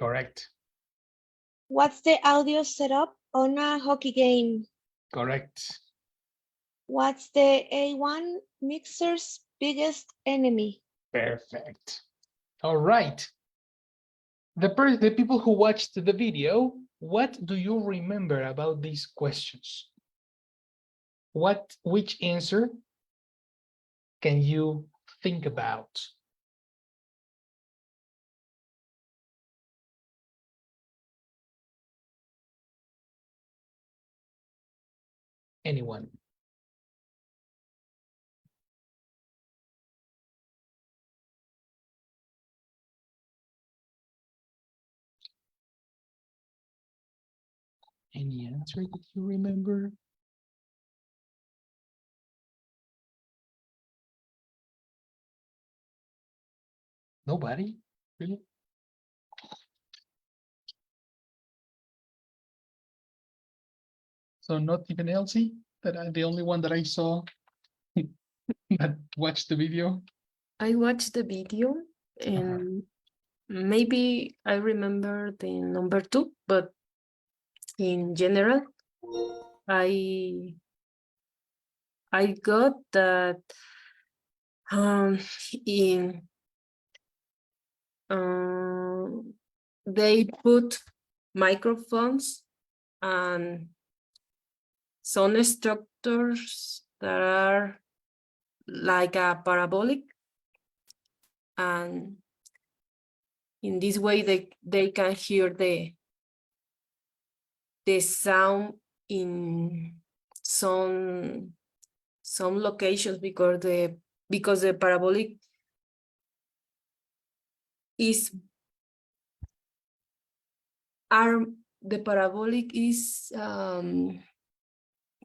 Correct. What's the audio setup on a hockey game? Correct. What's the A1 mixer's biggest enemy? Perfect. All right. The people who watched the video, what do you remember about these questions? Which answer can you think about? Anyone? Any answer that you remember? Nobody? Really? So not even Elsie? That I'm the only one that I saw that watched the video? I watched the video and maybe I remember the number 2, but in general, I got that in they put microphones and some structures that are like a parabolic, and in this way they can hear the sound in some locations because the parabolic is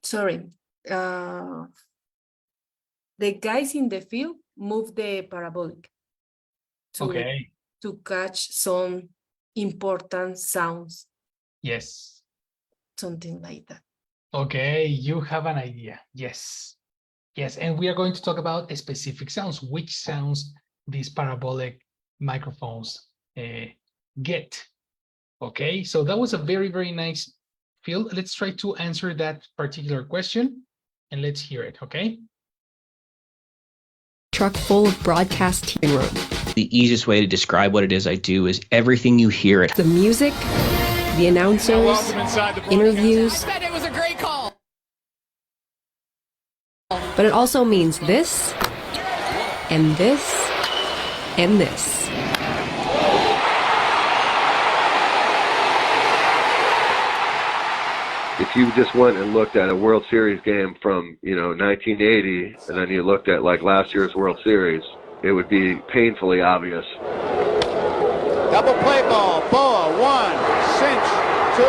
sorry, the guys in the field move the parabolic to catch some important sounds. Yes. Something like that. Okay, you have an idea. Yes. Yes, and we are going to talk about specific sounds, which sounds these parabolic microphones get. Okay, so that was a very, very nice field. Let's try to answer that particular question and let's hear it, okay? Truck full of broadcast hearing room. The easiest way to describe what it is I do is everything you hear it. The music, the announcers, interviews. I bet it was a great call. But it also means this, and this, and this. If you just went and looked at a World Series game from, 1980, and then you looked at like last year's World Series, it would be painfully obvious. Double play ball, Boa, 1, cinch, 2.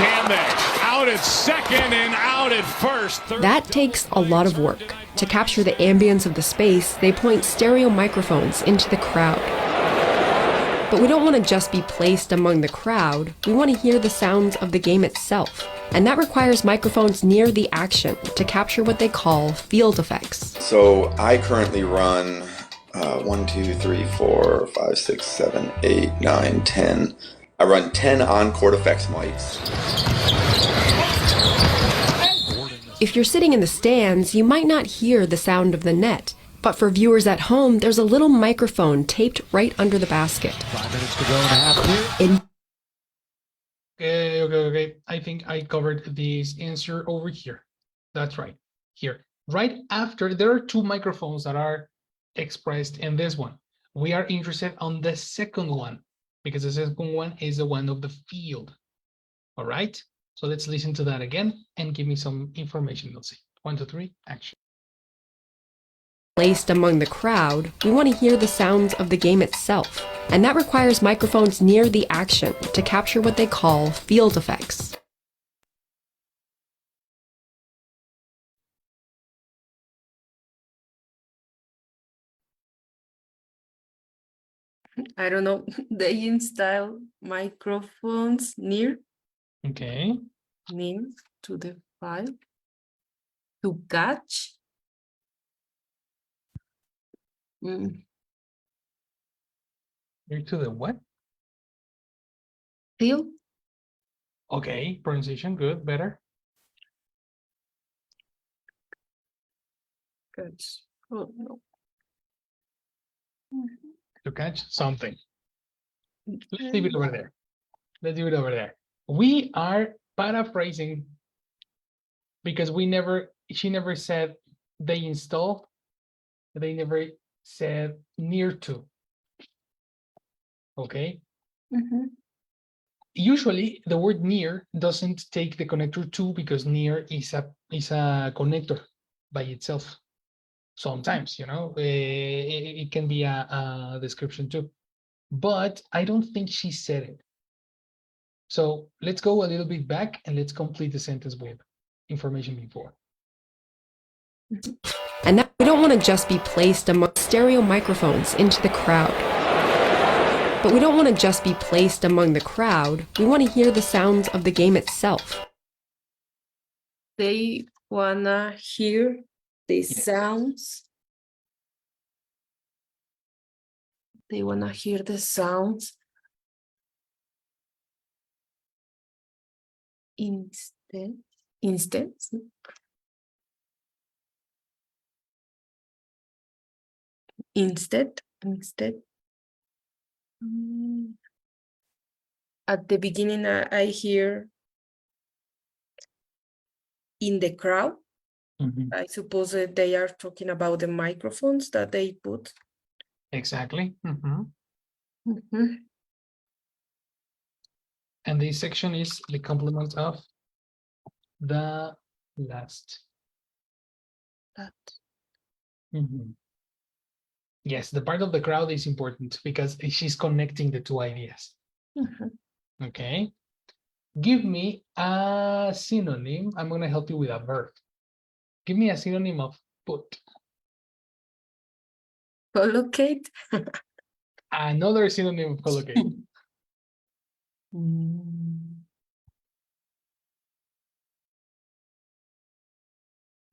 Cambeck out at second and out at first. That takes a lot of work. To capture the ambience of the space, they point stereo microphones into the crowd. But we don't want to just be placed among the crowd. We want to hear the sounds of the game itself. And that requires microphones near the action to capture what they call field effects. So I currently run 1, 2, 3, 4, 5, 6, 7, 8, 9, 10. I run 10 on-court effects mics. If you're sitting in the stands, you might not hear the sound of the net. But for viewers at home, there's a little microphone taped right under the basket. 5 minutes to go in the half here. Okay. I think I covered this answer over here. That's right. Here. Right after, there are 2 microphones that are expressed in this one. We are interested on the second one because the second one is the one of the field. All right. So let's listen to that again and give me some information. Let's see. 1, 2, 3, action. Placed among the crowd, we want to hear the sounds of the game itself. And that requires microphones near the action to capture what they call field effects. I don't know. They install microphones near to the file to catch Near to the what? Till. Okay, pronunciation, good, better. Catch. Oh, no. To catch something. Let's leave it over there. Let's do it over there. We are paraphrasing because she never said they install. They never said near to. Okay. Mhm. Usually the word near doesn't take the connector to because near is a connector by itself. Sometimes, it can be a description too. But I don't think she said it. So let's go a little bit back and let's complete the sentence with information before. And that we don't want to just be placed among stereo microphones into the crowd. But we don't want to just be placed among the crowd. We want to hear the sounds of the game itself. They wanna hear the sounds. They wanna hear the sounds instead. Instead. At the beginning, I hear in the crowd. Mhm. I suppose that they are talking about the microphones that they put. Exactly. Mhm. Mhm. And this section is the complement of the last. That. Mhm. Yes, the part of the crowd is important because she's connecting the two ideas. Mhm. Okay. Give me a synonym. I'm going to help you with a verb. Give me a synonym of put. Collocate. Another synonym of collocate. Mm.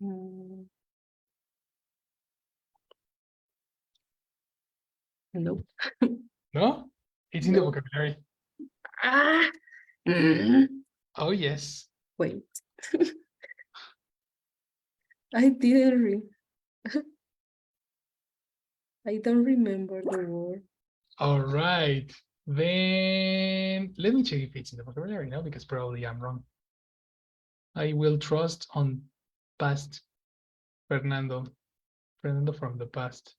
Mm. Nope. No? It's in the No. vocabulary. Ah. Mm. Oh, yes. Wait. I didn't read. I don't remember the word. All right. Then let me check if it's in the vocabulary now because probably I'm wrong. I will trust on past Fernando. Fernando from the past.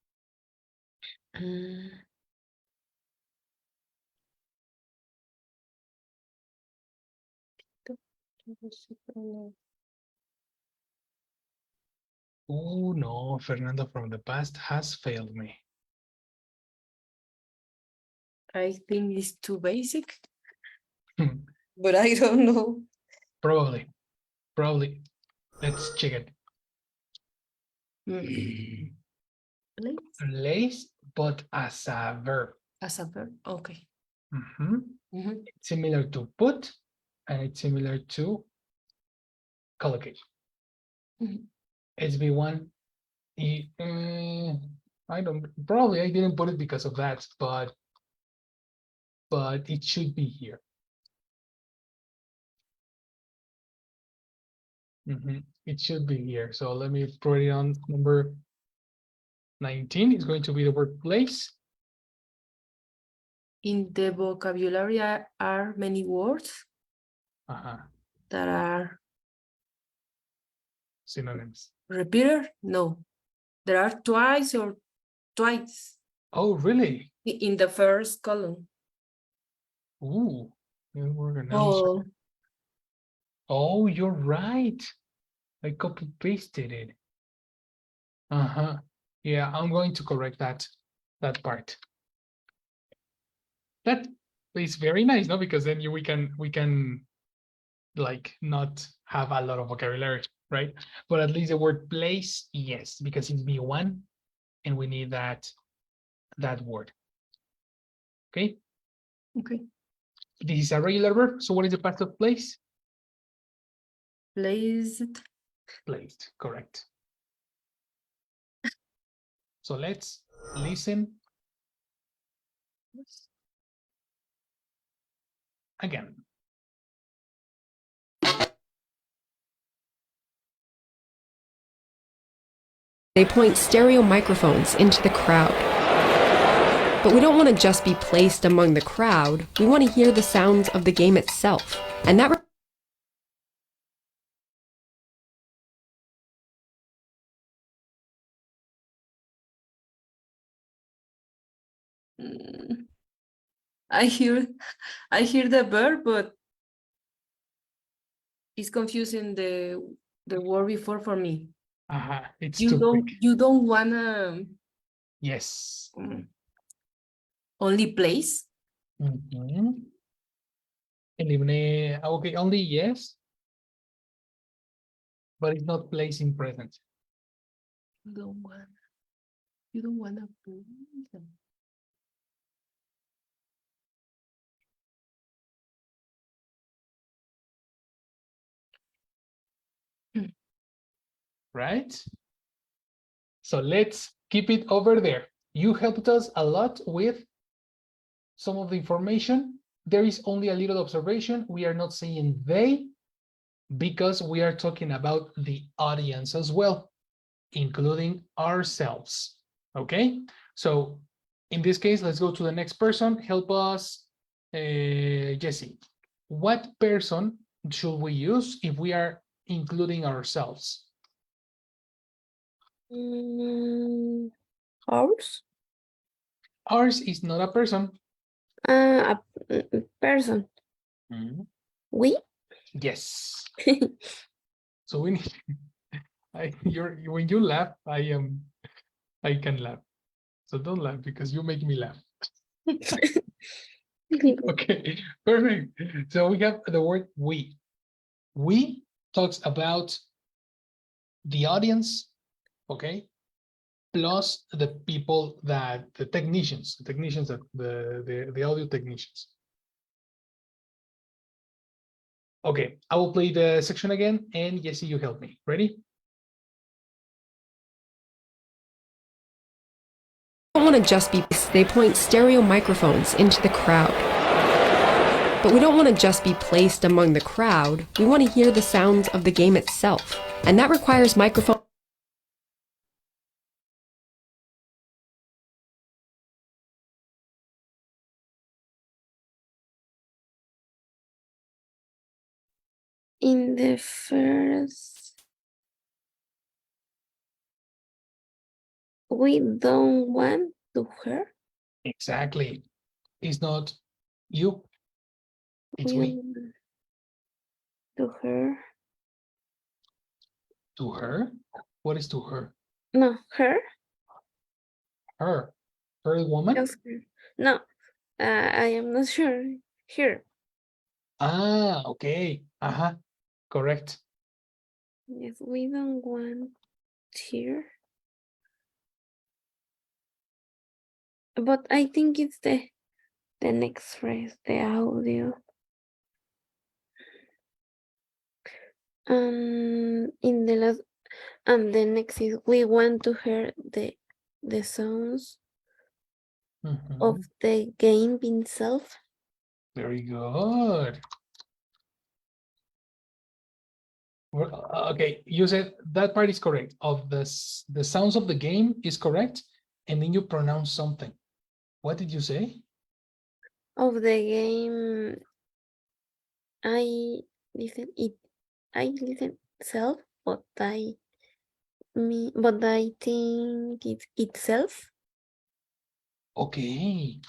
Oh no, Fernando from the past has failed me. I think it's too basic, but I don't know. Probably. Let's check it. Place Place, but as a verb. as a verb. Okay. Mhm. Mhm. It's similar to put, and it's similar to collocate. Mhm. SB1. I didn't put it because of that, but it should be here. It should be here. So let me put it on number 19. It's going to be the word place. In the vocabulary are many words that are Synonyms. repeated. No, there are twice. Oh, really? In the first column. Ooh. Oh, Oh, you're right. I copy pasted it. Yeah, I'm going to correct that part. That is very nice, no? Because then we can like not have a lot of vocabulary, right? But at least the word place, yes, because it's B1 and we need that word. Okay. okay. This is a regular verb. So what is the past of place? Placed. Placed, correct. So let's listen again. They point stereo microphones into the crowd. But we don't want to just be placed among the crowd. We want to hear the sounds of the game itself. And that Mm, I hear the verb, but it's confusing the word before for me. It's You too don't quick. you don't wanna Yes. only place? Eliminate, okay, only yes, but it's not placed in present. You don't wanna place them. Right? So let's keep it over there. You helped us a lot with some of the information. There is only a little observation. We are not saying they because we are talking about the audience as well, including ourselves. Okay, so in this case, let's go to the next person. Help us, Jesse. What person should we use if we are including ourselves? Horse? Ours is not a person. A person. We? Yes. So we need. When you laugh, I can laugh. So don't laugh because you make me laugh. Okay, perfect. So we have the word we. We talks about the audience, okay, plus the people that the technicians that the audio technicians. Okay, I will play the section again, and Jesse, you help me. Ready? don't want to just be, they point stereo microphones into the crowd. But we don't want to just be placed among the crowd. We want to hear the sounds of the game itself. And that requires microphone. In the first, we don't want to hear. Exactly. It's not you. It's we. Want to hear. To her? What is to her? No, her. Her. Her woman? Just her. No, I am not sure. Here. Ah, okay. Correct. Yes, we don't want here. But I think it's the next phrase, the audio. In the last, and the next is we want to hear the sounds of the game itself. Very good. Okay, you said that part is correct. Of the sounds of the game is correct, and then you pronounce something. What did you say? Of the game, I listen itself, but I think it's itself. Okay.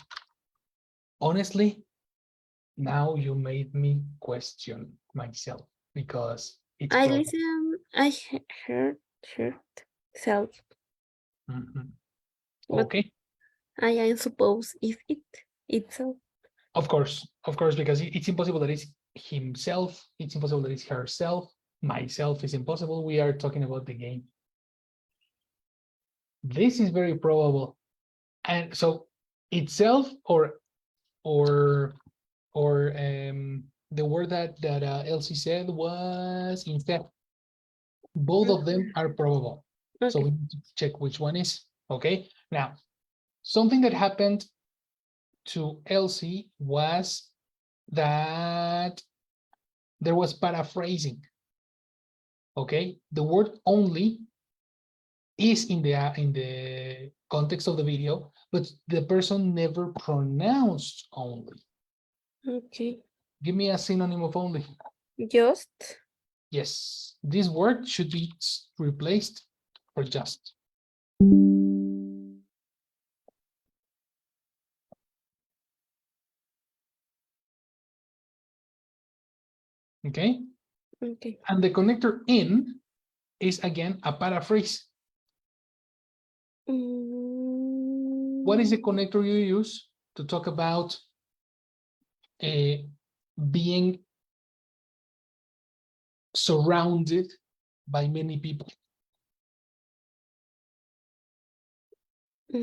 Honestly, now you made me question myself because it's I probably. listen. I heard self. Okay. I suppose is it itself. Of course, because it's impossible that it's himself. It's impossible that it's herself. Myself is impossible. We are talking about the game. This is very probable, and so itself or the word that Elsie said was instead. Both of them are probable. Okay. So we need to check which one is. Okay. Now, something that happened to Elsie was that there was paraphrasing. Okay, the word only is in the context of the video, but the person never pronounced only. Okay. Give me a synonym of only. Just. Yes, this word should be replaced for just. Okay. Okay. And the connector in is again a paraphrase. What is the connector you use to talk about being surrounded by many people? I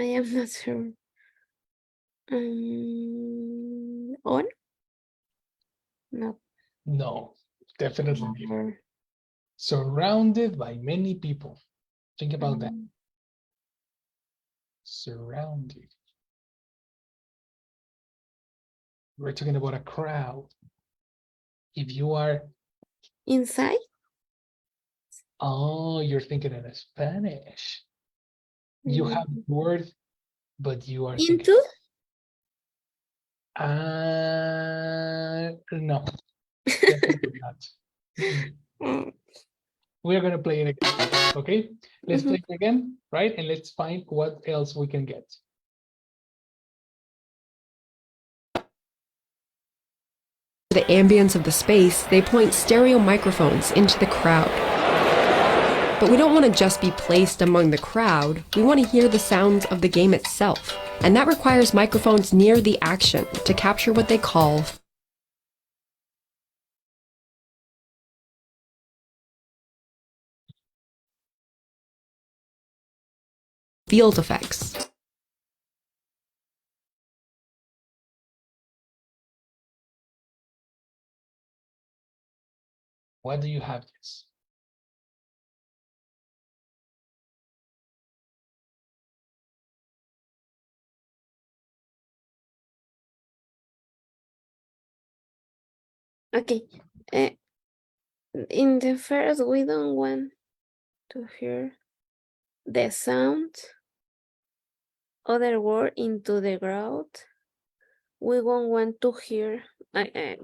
am not sure. On? No. No, definitely not. Or, Surrounded by many people. Think about that. um, Surrounded. We're talking about a crowd. If you are, Inside? oh, you're thinking in Spanish. You have the word, but you are thinking. Into? No, definitely not. We are gonna play it again. Okay, let's play it again, right? And let's find what else we can get. The ambience of the space, they point stereo microphones into the crowd. But we don't want to just be placed among the crowd, we want to hear the sounds of the game itself. And that requires microphones near the action to capture what they call field effects. What do you have, yes? Okay. In the first, we don't want to hear the sound other word into the crowd. We won't want to hear, I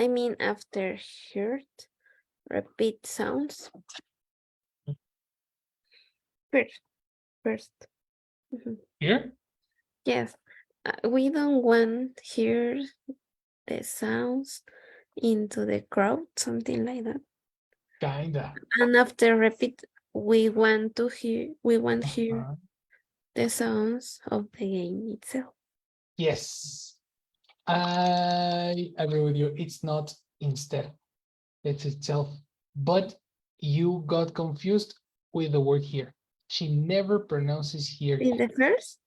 mean after heard, repeat sounds. First. Here? Yes, we don't want hear the sounds into the crowd, something like that. Kinda. And after repeat, we want hear the sounds of the game itself. Yes, I agree with you. It's not instead, it's itself. But you got confused with the word here. She never pronounces here. In the first?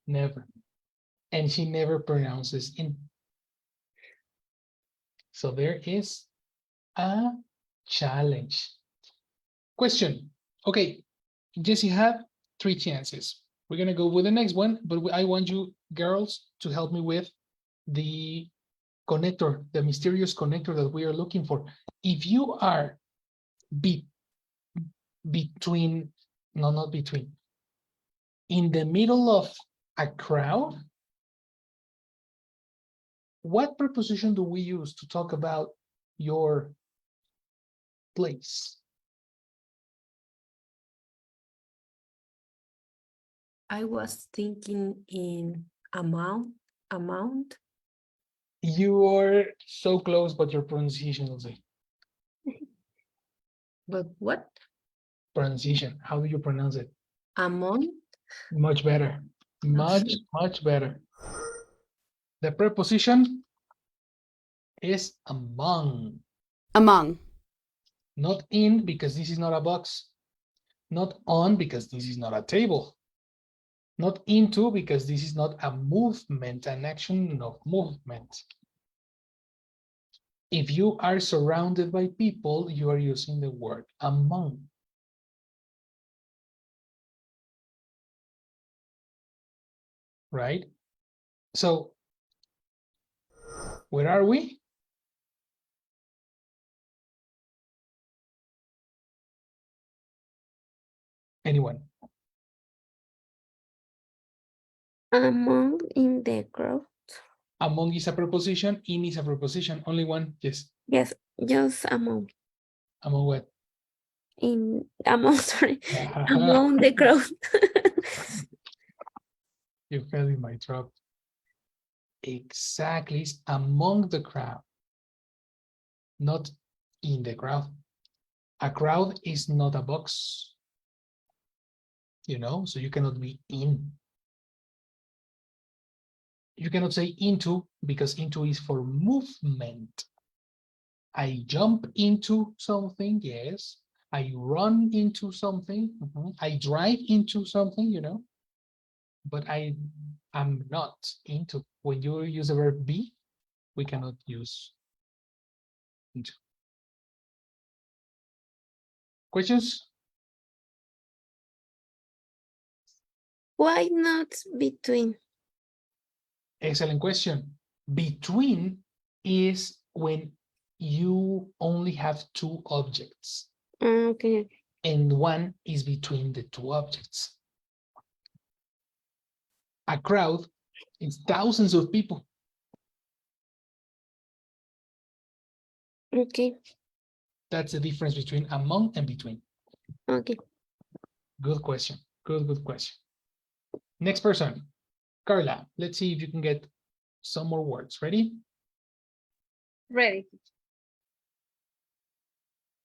Never. And she never pronounces in. So there is a challenge. Question. Okay, Jesse had 3 chances. We're gonna go with the next one, but I want you girls to help me with the connector, the mysterious connector that we are looking for. If you are between, no, not between, in the middle of a crowd, what preposition do we use to talk about your place? I was thinking in amount. You are so close, but your pronunciation will say. But what? Pronunciation. How do you pronounce it? Amount? Much better. Much better. The preposition is among. Among. Not in, because this is not a box. Not on, because this is not a table. Not into, because this is not a movement, an action of movement. If you are surrounded by people, you are using the word among. right? So where are we? Anyone? Among in the crowd. Among is a preposition, in is a preposition. Only one, yes. Yes, just among. Among what? Among, sorry, among the crowd. You fell in my trap. Exactly, it's among the crowd, not in the crowd. A crowd is not a box, you know, so you cannot be in. You cannot say into because into is for movement. I jump into something, yes. I run into something. I drive into something, you know. But I am not into. When you use the verb be, we cannot use into. Questions? Why not between? Excellent question. Between is when you only have two objects. Okay. And one is between the two objects. A crowd is thousands of people. Okay. That's the difference between among and between. Okay. Good question. Good question. Next person, Carla. Let's see if you can get some more words. Ready? Ready.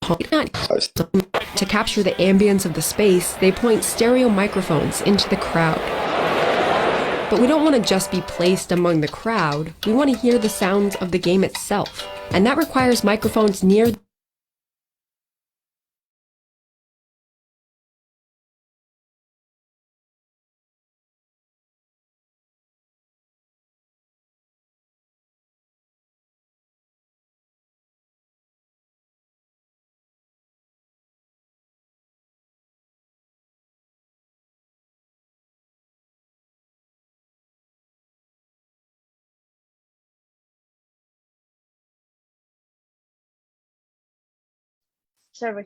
To capture the ambience of the space, they point stereo microphones into the crowd. But we don't want to just be placed among the crowd. We want to hear the sounds of the game itself. And that requires microphones near Sorry,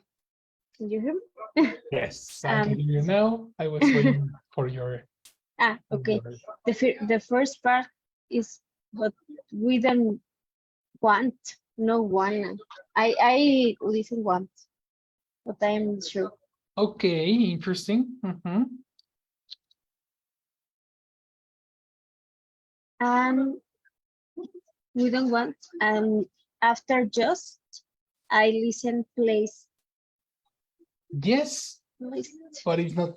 can you hear me? Yes, I can hear you now. I was waiting for your. Okay. The first part is what we don't want, no one. I listen once, but I am sure. Okay, interesting. We don't want, and after just, I listen place. Yes, List. but it's not.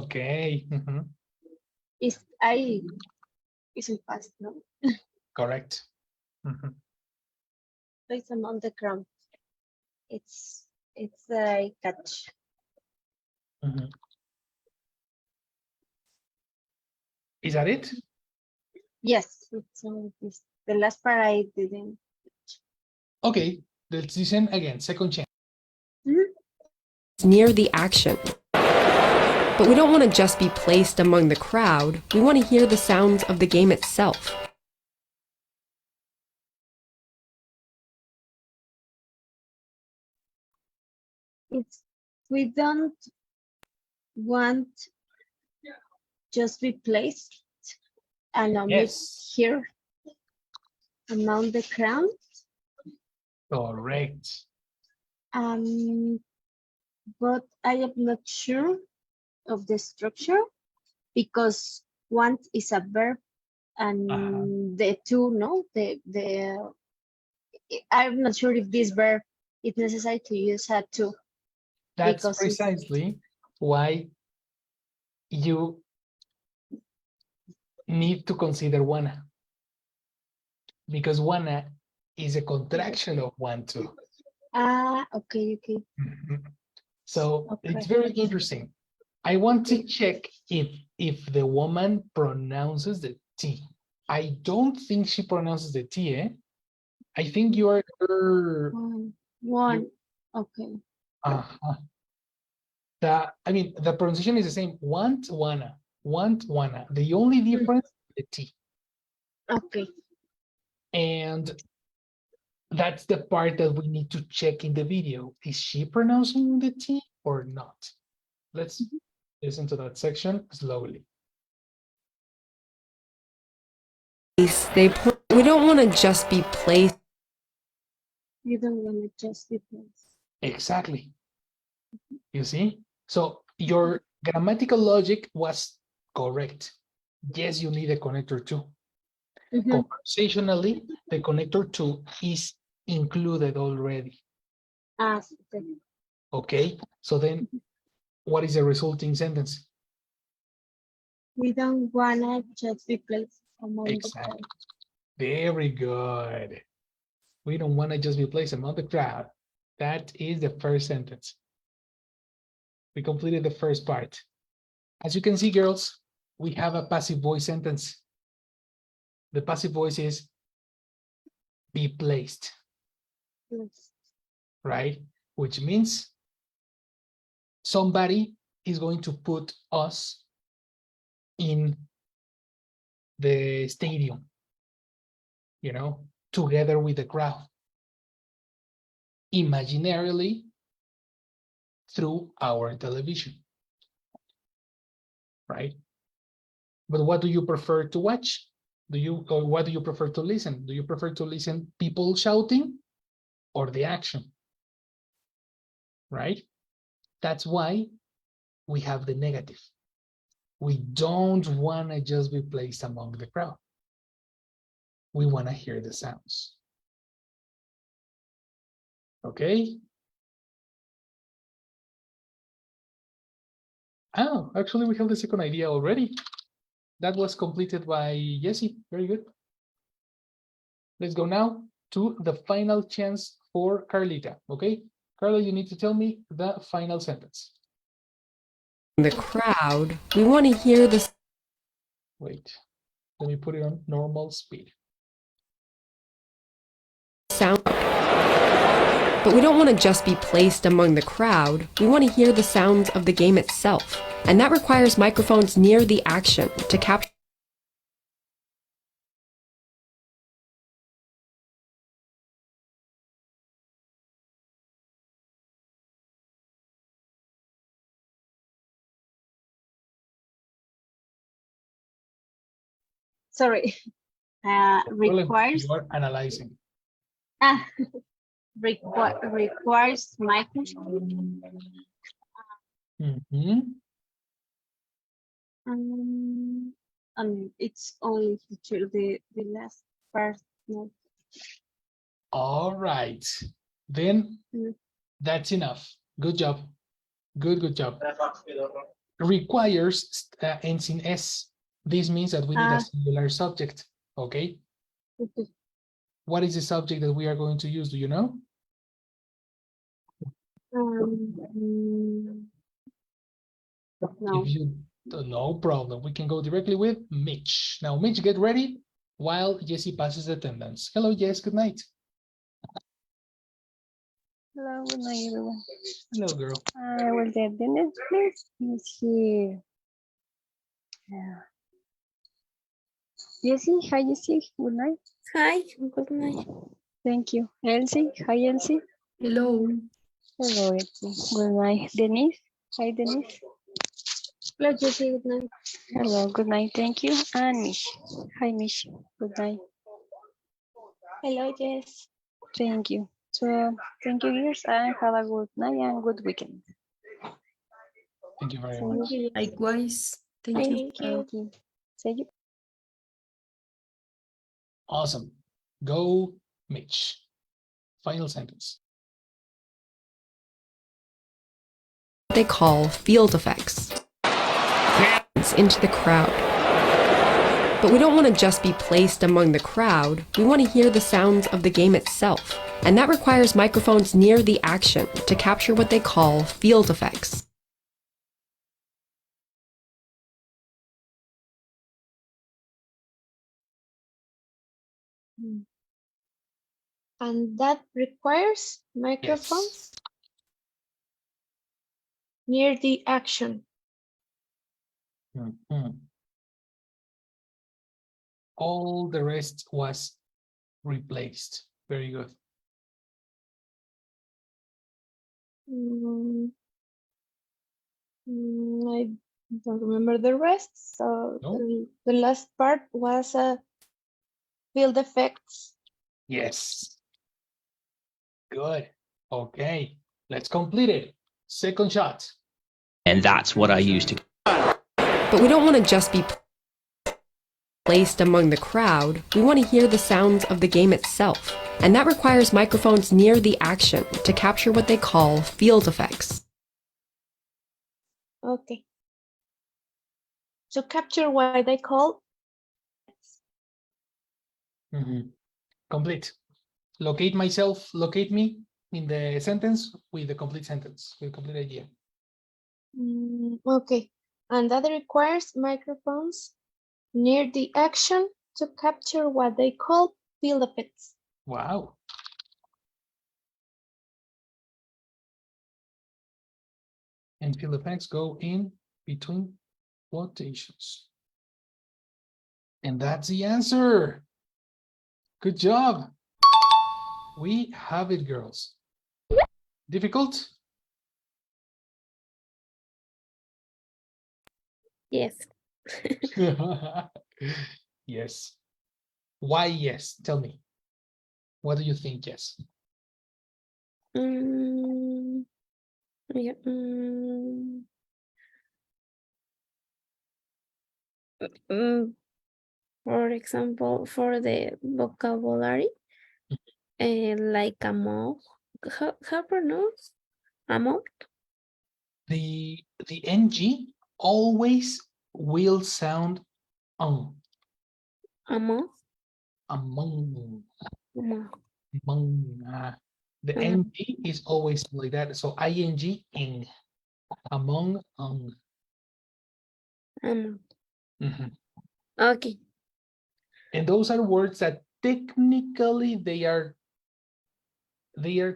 Okay. Isn't fast, no? Correct. Place on the ground. It's a catch. Is that it? Yes, it's the last part I didn't. Okay, let's listen again. Second chance. near the action. But we don't want to just be placed among the crowd. We want to hear the sounds of the game itself. We don't want just be placed along here among the crowd. Correct. But I am not sure of the structure because want is a verb and the two, no, I'm not sure if this verb is necessary to use a to. That's precisely why you need to consider wanna, because wanna is a contraction of want to. Okay. So it's very interesting. I want to check if the woman pronounces the T. I don't think she pronounces the T, eh? I think you are her. One. Okay. I mean, the pronunciation is the same. Want, wanna. Want, wanna. The only difference is the T. Okay. And that's the part that we need to check in the video. Is she pronouncing the T or not? Let's listen to that section slowly. We don't want to just be placed. You don't want to just be placed. Exactly. You see? So your grammatical logic was correct. Yes, you need a connector too. Conversationally, the connector 2 is included already. Okay. Okay, so then what is the resulting sentence? We don't wanna just be placed among the Exactly. crowd. Very good. We don't want to just be placed among the crowd. That is the first sentence. We completed the first part. As you can see, girls, we have a passive voice sentence. The passive voice is be placed. Yes. Right? Which means somebody is going to put us in the stadium, you know, together with the crowd, imaginarily through our television, right? But what do you prefer to watch? Or what do you prefer to listen? Do you prefer to listen people shouting or the action? Right? That's why we have the negative. We don't want to just be placed among the crowd. We want to hear the sounds. Okay? Oh, actually, we have the second idea already. That was completed by Jessie. Very good. Let's go now to the final chance for Carlita. Okay? Carla, you need to tell me the final sentence. The crowd, we want to hear the Wait, let me put it on normal speed. sound. But we don't want to just be placed among the crowd. We want to hear the sounds of the game itself. And that requires microphones near the action to capture. Sorry. Requires. You are analyzing. Requires microphone. It's only feature the last part. No. All right, then that's enough. Good job. Good job. Requires ends in S. This means that we need a singular subject. Okay. What is the subject that we are going to use? Do you know? No. If you don't, no problem. We can go directly with Mitch. Now, Mitch, get ready while Jessie passes attendance. Hello, Jess. Good night. Hello, good night, everyone. Hello, girl. I will the attendance, please. Is here. Jessie, hi, Jessie. Good night. Hi, good night. Thank you. Elsie, hi, Elsie. Hello. Hello, Elsie. Good night. Denise, hi, Denise. Hello, Jessie. Good night. Hello, good night. Thank you. And Mish. Hi, Mish. Good night. Hello, Jess. Thank you. So, thank you, girls, and have a good night and good weekend. Thank you very much. Likewise. Thank you. Thank you. See you. Awesome. Go, Mitch. Final sentence. They call field effects into the crowd. But we don't want to just be placed among the crowd. We want to hear the sounds of the game itself. And that requires microphones near the action to capture what they call field effects. And that requires microphones near the action. Mhm. All the rest was replaced. Very good. I don't remember the rest. So No? the last part was field effects. Yes. Good. Okay. Let's complete it. Second shot. And that's what I use to. But we don't want to just be placed among the crowd. We want to hear the sounds of the game itself. And that requires microphones near the action to capture what they call field effects. Okay. So capture what I call. Complete. Locate myself, locate me in the sentence with the complete sentence, with complete idea. Okay. And that requires microphones near the action to capture what they call field effects. Wow. And field effects go in between quotations. And that's the answer. Good job. We have it, girls. Difficult? Yes. Yes. Why yes? Tell me. What do you think yes? Yeah, for example, for the vocabulary, like among, how pronounce among? The ng always will sound on. Among? Among. Among. Among. The ng is always like that. So ing in. Among on. Among. Okay. And those are words that technically they are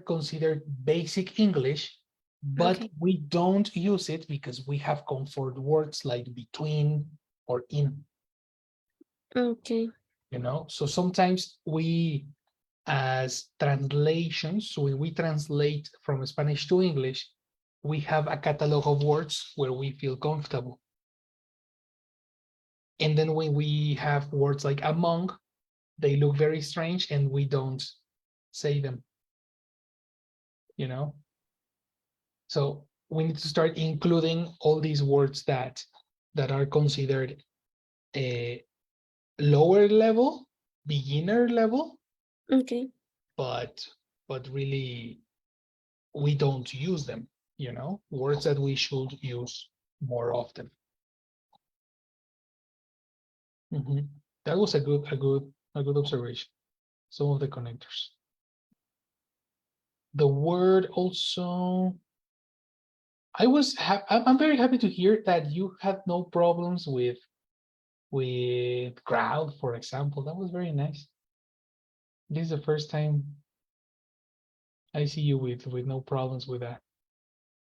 considered basic English, but we don't use it because we have comfort words like between or in. Okay. You know, so sometimes we, as translations, so when we translate from Spanish to English, we have a catalog of words where we feel comfortable. And then when we have words like among, they look very strange and we don't say them. You know, so we need to start including all these words that are considered a lower level, beginner level. Okay. But really we don't use them, you know, words that we should use more often. That was a good observation. Some of the connectors. The word also, I'm very happy to hear that you had no problems with crowd, for example. That was very nice. This is the first time I see you with no problems with that.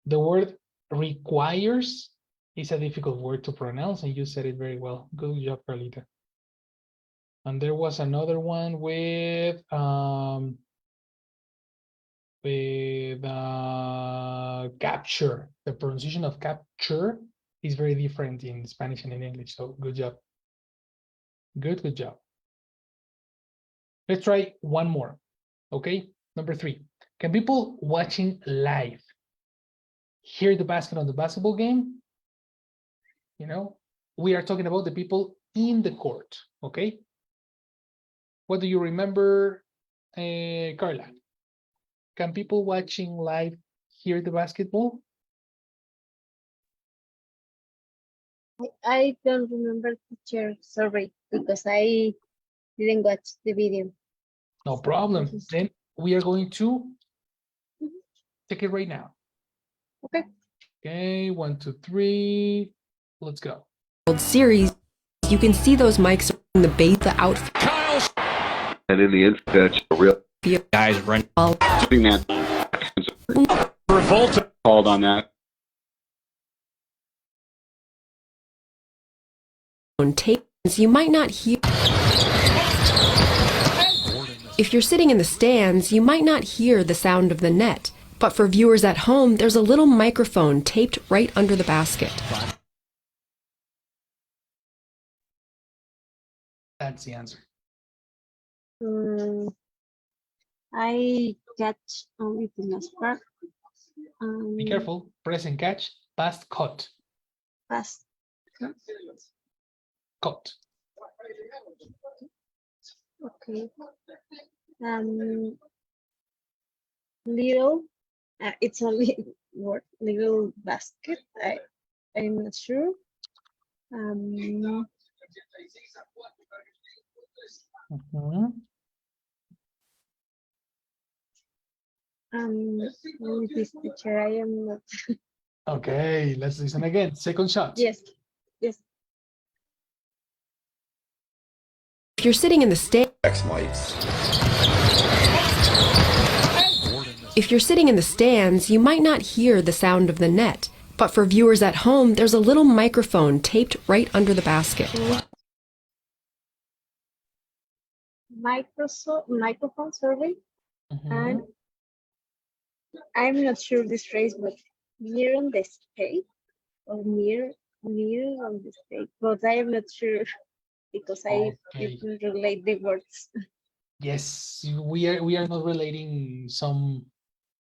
The word requires is a difficult word to pronounce, and you said it very well. Good job, Carlita. And there was another one with capture. The pronunciation of capture is very different in Spanish and in English. So good job. Good job. Let's try one more. Okay, number 3. Can people watching live hear the basket on the basketball game? You know, we are talking about the people in the court. Okay. What do you remember, Carla? Can people watching live hear the basketball? I don't remember, teacher, sorry, because I didn't watch the video. No problem. Then we are going to check it right now. Okay. Okay, 1, 2, 3. Let's go. World Series, you can see those mics in the base, the outfield. And in the instance, a real Guys run. Revolta called on that. taped, you might not hear. If you're sitting in the stands, you might not hear the sound of the net. But for viewers at home, there's a little microphone taped right under the basket. That's the answer. I catch only the last part. Be careful. Present catch. Past caught. Past. Caught. Okay. Little. It's only word. Little basket. I'm not sure. Mhm. With this teacher, I am not. Okay, let's listen again. Second shot. Yes. Yes. If you're sitting in the stand, if you're sitting in the stands, you might not hear the sound of the net. But for viewers at home, there's a little microphone taped right under the basket. Microphone survey. Mhm. And I'm not sure this phrase, but near on the state or near on the state, but I am not sure because I Okay. didn't relate the words. Yes, we are not relating some,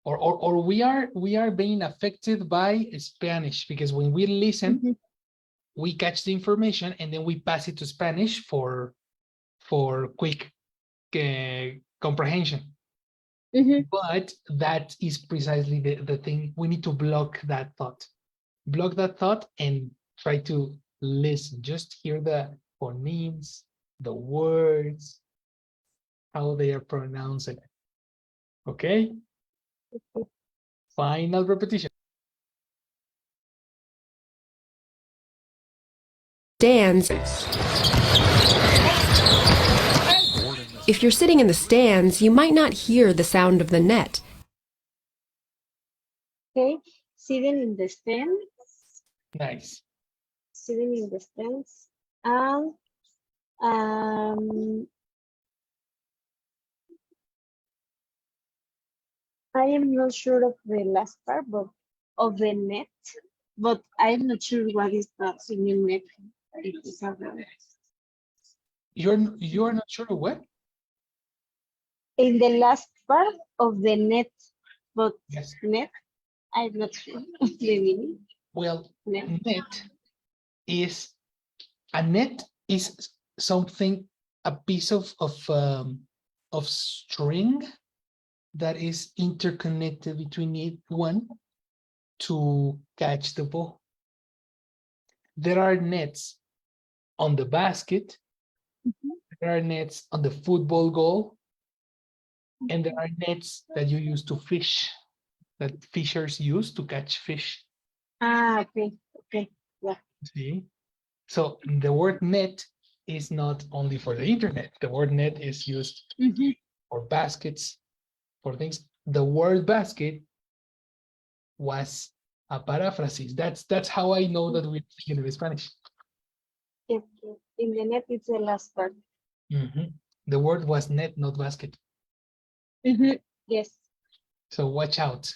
or we are being affected by Spanish, because when we listen, we catch the information and then we pass it to Spanish for quick comprehension. But that is precisely the thing. We need to block that thought. Block that thought and try to listen. Just hear the phonemes, the words, how they are pronounced. Okay? Final repetition. Stands. If you're sitting in the stands, you might not hear the sound of the net. Okay, sitting in the stands. Nice. Sitting in the stands. I am not sure of the last part, but of the net. But I'm not sure what is the singing net. It is a word. You're not sure of what? In the last part of the net, but Yes. net, I'm not sure of the meaning. Well, Net. A net is something, a piece of string that is interconnected between it one to catch the ball. There are nets on the basket. There are nets on the football goal, and there are nets that you use to fish, that fishers use to catch fish. Okay, yeah. See? So the word net is not only for the internet. The word net is used for baskets, for things. The word basket was a paraphrasis. That's how I know that we're speaking in Spanish. Yes, yes. In the net, it's the last part. The word was net, not basket. Yes. So watch out.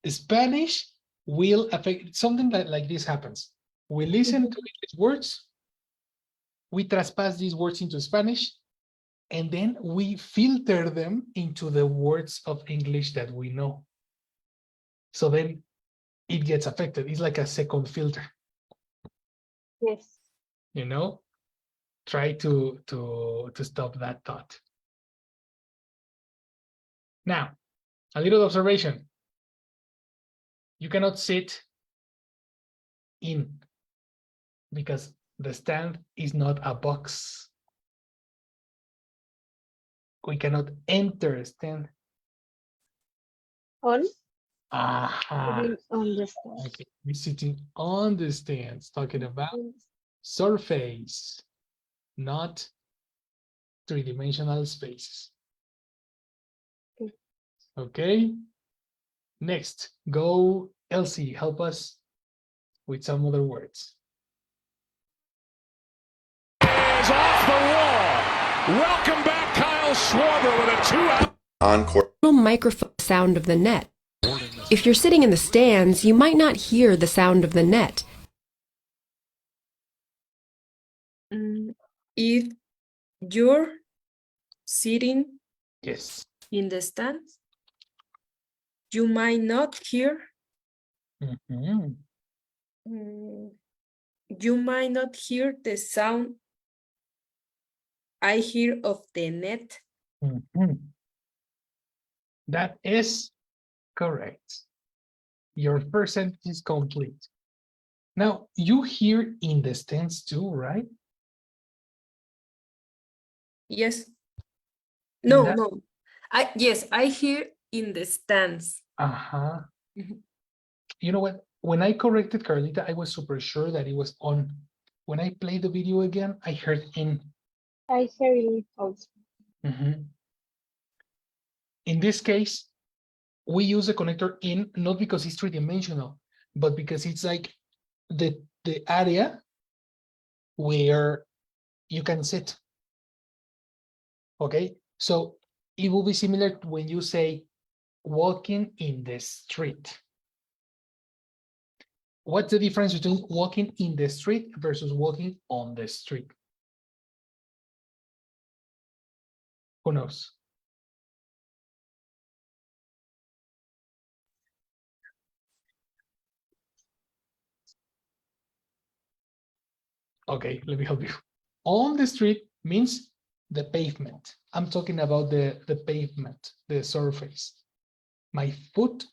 Spanish will affect something like this happens. We listen to English words, we trespass these words into Spanish, and then we filter them into the words of English that we know. So then it gets affected. It's like a second filter. Yes. You know, try to stop that thought. Now, a little observation. You cannot sit in because the stand is not a box. We cannot enter a stand. On? Aha. On the stand. Okay. We're sitting on the stands, talking about surface, not three-dimensional spaces. Okay. Next, go Elsie, help us with some other words. Welcome back, Kyle Schwarber with a 2-out. On court. Little microphone sound of the net. If you're sitting in the stands, you might not hear the sound of the net. If you're sitting Yes. in the stands, you might not hear. Mhm. You might not hear the sound I hear of the net. Mhm. That is correct. Your first sentence is complete. Now, you hear in the stands too, right? Yes. No, That- no. Yes, I hear in the stands. Uh-huh. Mhm. You know what? When I corrected Carlita, I was super sure that it was on. When I played the video again, I heard in. I hear it also. Mhm. In this case, we use the connector in not because it's three-dimensional, but because it's like the area where you can sit. Okay, so it will be similar to when you say walking in the street. What's the difference between walking in the street versus walking on the street? Who knows? Okay, let me help you. On the street means the pavement. I'm talking about the pavement, the surface. My foot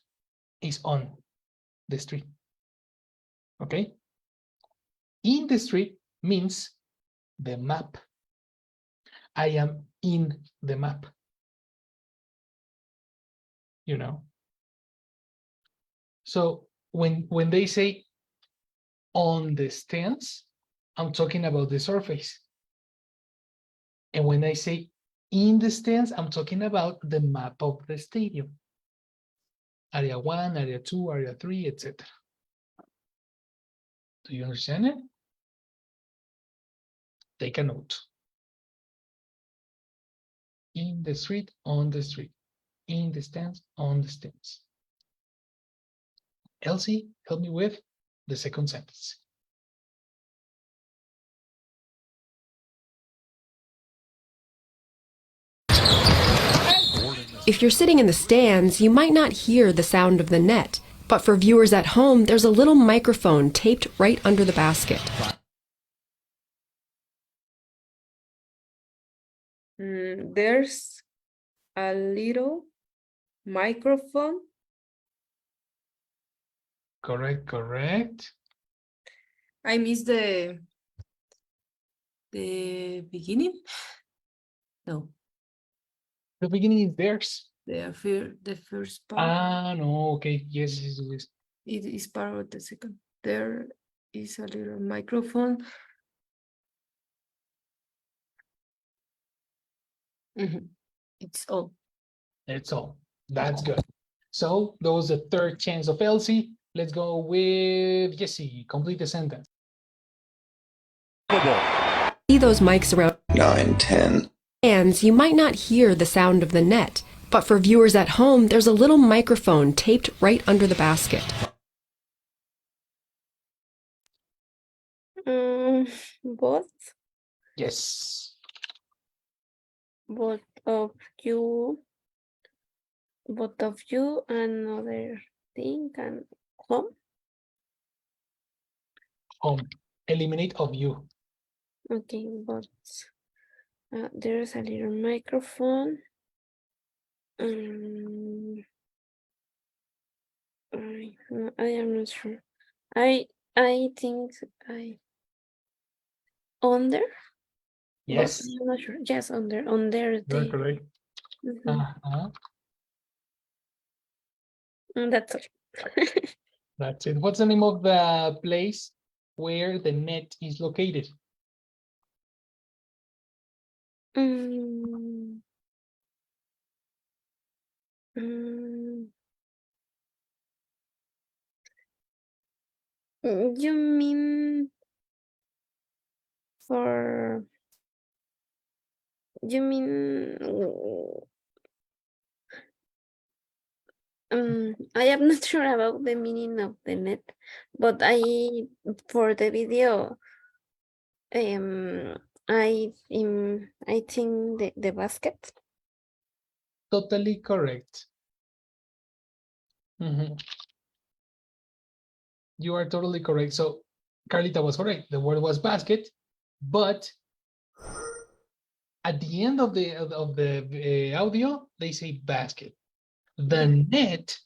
is on the street. Okay? In the street means the map. I am in the map. You know? So when they say on the stands, I'm talking about the surface. And when I say in the stands, I'm talking about the map of the stadium. Area 1, Area 2, Area 3, etc. Do you understand it? Take a note. In the street, on the street. In the stands, on the stands. Elsie, help me with the second sentence. If you're sitting in the stands, you might not hear the sound of the net. But for viewers at home, there's a little microphone taped right under the basket. There's a little microphone. Correct, correct. I missed the beginning. No, The beginning is theirs. the first part. Ah, no, okay. Yes, yes, yes. It is part of the second. There is a little microphone. It's all. It's all. That's good. So that was the third chance of Elsie. Let's go with Jesse. Complete the sentence. See those mics around 9, 10. stands, you might not hear the sound of the net. But for viewers at home, there's a little microphone taped right under the basket. Both Yes. both of you another thing and home. Home. Eliminate of you. Okay, but there's a little microphone. I am not sure. I think I under. Yes. But I'm not sure. Yes, under You're the. correct. Uh-huh. That's all. That's it. What's the name of the place where the net is located? Mm, mm, you mean for You mean I am not sure about the meaning of the net, but for the video I think the basket. Totally correct. Mhm. You are totally correct. So Carlita was correct. The word was basket, but at the end of the audio, they say basket. The net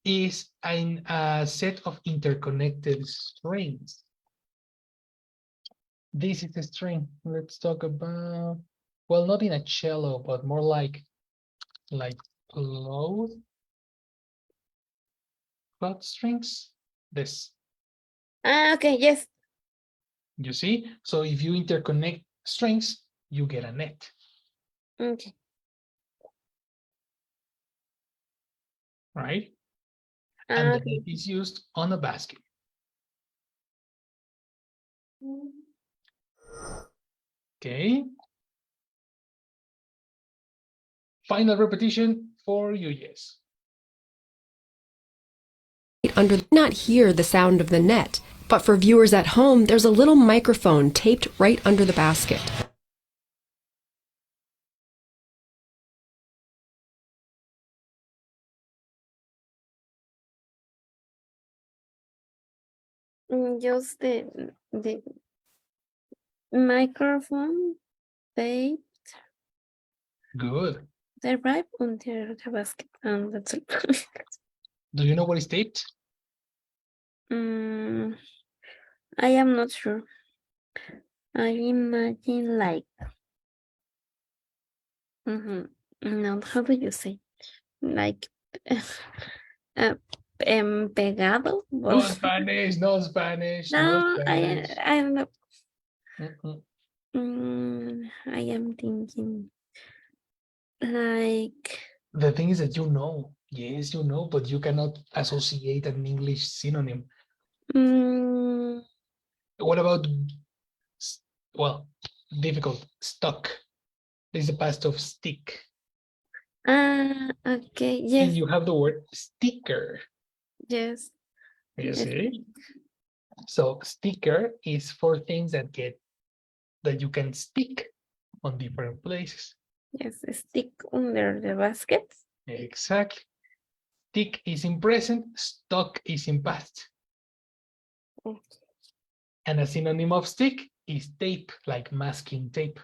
is a set of interconnected strings. This is a string. Let's talk about, well, not in a cello, but more like cloth strings. This. Okay, yes. You see? So if you interconnect strings, you get a net. Okay. Right? And the Okay. net is used on a basket. Okay. Final repetition for you, yes. Not hear the sound of the net, but for viewers at home, there's a little microphone taped right under the basket. Just the microphone tape Good. the right under the basket, and that's it. Do you know what is taped? I am not sure. I imagine like no, how do you say? Like pegado? No Spanish, no Spanish, no No, Spanish. I don't know. Mm-mm. I am thinking like The thing is that you know. Yes, you know, but you cannot associate an English synonym. What about, well, difficult, stuck? This is the past of stick. okay, yes. And you have the word sticker. Yes. You see? So sticker is for things that you can stick on different places. Yes, stick under the basket. Exactly. Stick is in present, stuck is in past. Okay. And a synonym of stick is tape, like masking tape.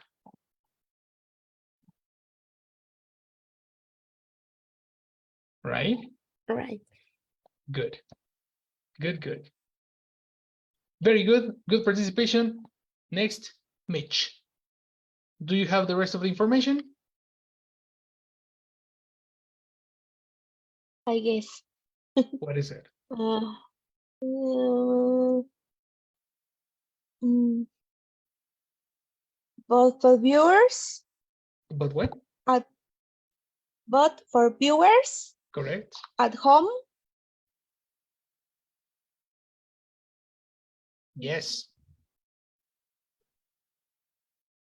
Right? Right. Good. Good, good. Very good. Good participation. Next, Mitch. Do you have the rest of the information? I guess. What is it? But for viewers, But what? but for viewers Correct. at home, Yes.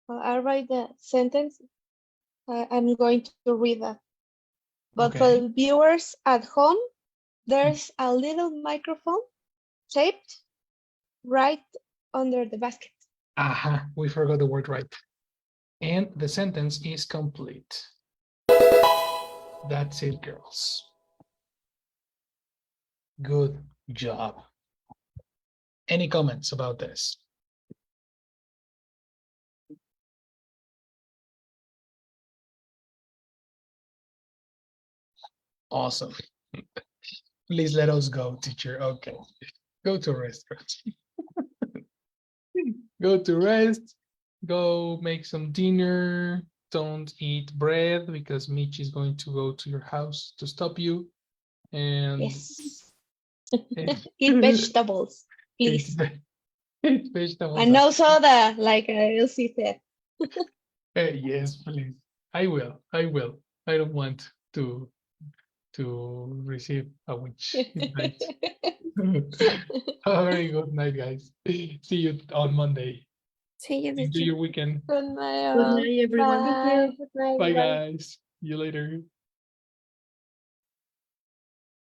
I write the sentence. I'm going to read that. But Okay. for viewers at home, there's a little microphone taped right under the basket. Aha, we forgot the word right. And the sentence is complete. That's it, girls. Good job. Any comments about this? Awesome. Please let us go, teacher. Okay. Go to restaurant. Go to rest. Go make some dinner. Don't eat bread because Mitch is going to go to your house to stop you. And yes. Eat vegetables, please. Eat vegetables. And no soda, like Elsie said. Yes, please. I will. I will. I don't want to receive a witch invite. Have a very good night, guys. See you on Monday. See you, Enjoy teacher. your weekend. Good night, everyone. Thank you. Good night. Bye, Bye. guys. See you later.